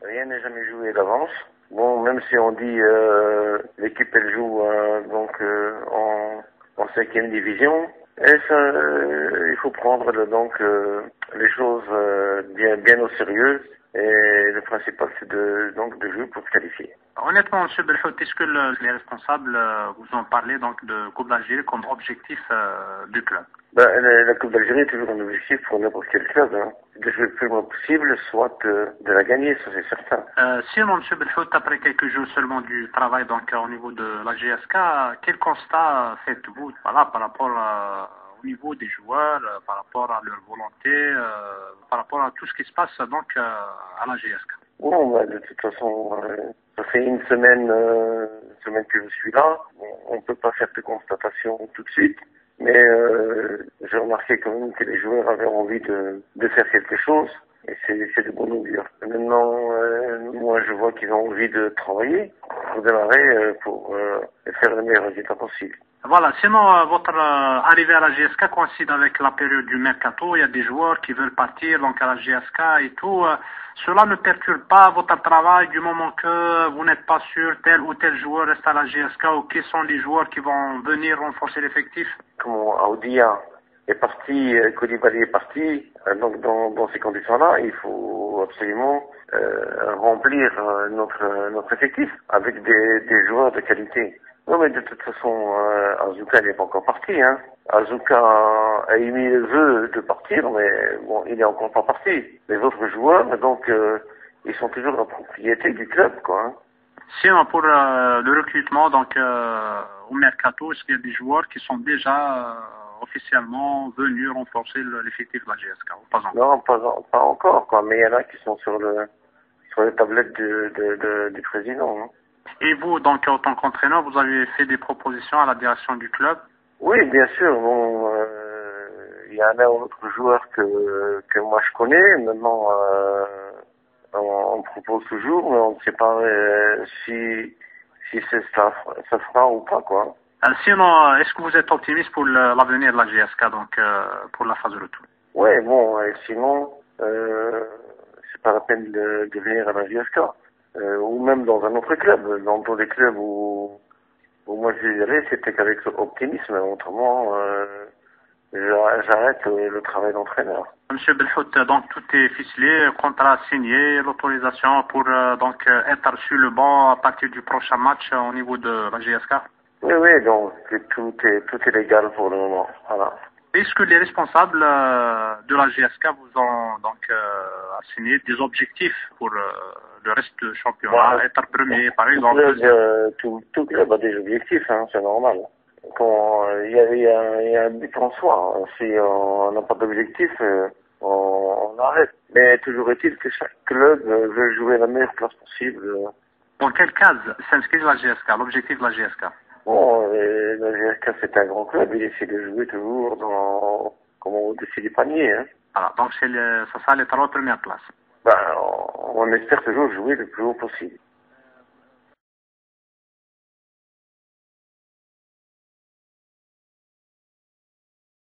Rien n'est jamais joué d'avance. Bon, même si on dit l'équipe elle joue en 5e division, et ça, il faut prendre les choses bien au sérieux. Et le principal c'est de jouer pour se qualifier. Honnêtement, M. Belhout, est-ce que les responsables vous ont parlé donc de Coupe d'Algérie comme objectif du club? La Coupe d'Algérie est toujours un objectif pour n'importe quel club. Hein. De jouer le plus loin possible, soit de la gagner, ça c'est certain. Sinon, M. Belhout, après quelques jours seulement du travail donc au niveau de la GSK, quel constat faites-vous par rapport au niveau des joueurs, par rapport à leur volonté, par rapport à tout ce qui se passe donc à la GSK? Bon, de toute façon, ça fait une semaine que je suis là. Bon, on ne peut pas faire de constatation tout de suite. Mais j'ai remarqué quand même que les joueurs avaient envie de faire quelque chose. Et c'est de bon augure. Maintenant, moi je vois qu'ils ont envie de travailler pour démarrer, pour faire le meilleur résultat possible. Voilà, sinon votre arrivée à la GSK coïncide avec la période du mercato. Il y a des joueurs qui veulent partir donc à la GSK et tout. Cela ne perturbe pas votre travail du moment que vous n'êtes pas sûr tel ou tel joueur reste à la GSK ou quels sont les joueurs qui vont venir renforcer l'effectif? Comment Aoudia est parti, Koulibaly est parti, donc dans ces conditions-là, il faut absolument remplir notre effectif avec des joueurs de qualité. Non mais de toute façon, Azuka n'est pas encore parti. Hein. Azuka a émis le vœu de partir, mais bon, il n'est encore pas parti. Les autres joueurs, donc, ils sont toujours la propriété du club, quoi. Hein. Sinon, pour le recrutement, donc au mercato, est-ce qu'il y a des joueurs qui sont déjà officiellement venus renforcer l'effectif de la GSK ou pas encore? Non, pas encore, quoi. Mais il y en a qui sont sur les tablettes du président. Hein. Et vous, donc, en tant qu'entraîneur, vous avez fait des propositions à la direction du club? Oui, bien sûr. Bon, il y en a un autre joueur que moi je connais. Maintenant, on propose toujours, mais on ne sait pas si ça fera ou pas, quoi. Sinon, est-ce que vous êtes optimiste pour l'avenir de la GSK, donc pour la phase de retour? Oui, bon, sinon, c'est pas la peine de venir à la GSK. Ou même dans un autre club. Dans tous les clubs où moi je dirais, c'était qu'avec optimisme. Autrement, j'arrête le travail d'entraîneur. Monsieur Belhout, donc tout est ficelé, contrat signé, l'autorisation pour donc être sur le banc à partir du prochain match au niveau de la GSK? Oui, donc tout est légal pour le moment. Voilà. Est-ce que les responsables de la GSK vous ont donc assigné des objectifs pour le reste du championnat, être premier par exemple? Tout club a des objectifs, hein, c'est normal. Quand il y a un but en soi, hein. Si on n'a pas d'objectif, on arrête. Mais toujours est-il que chaque club veut jouer la meilleure place possible. Dans quelle case s'inscrit la GSK, l'objectif de la GSK? Bon, la GSK c'est un grand club, il essaie de jouer toujours au-dessus du panier. Hein. Voilà, donc ça sera les 3 premières places. Ben, on espère toujours jouer le plus haut possible.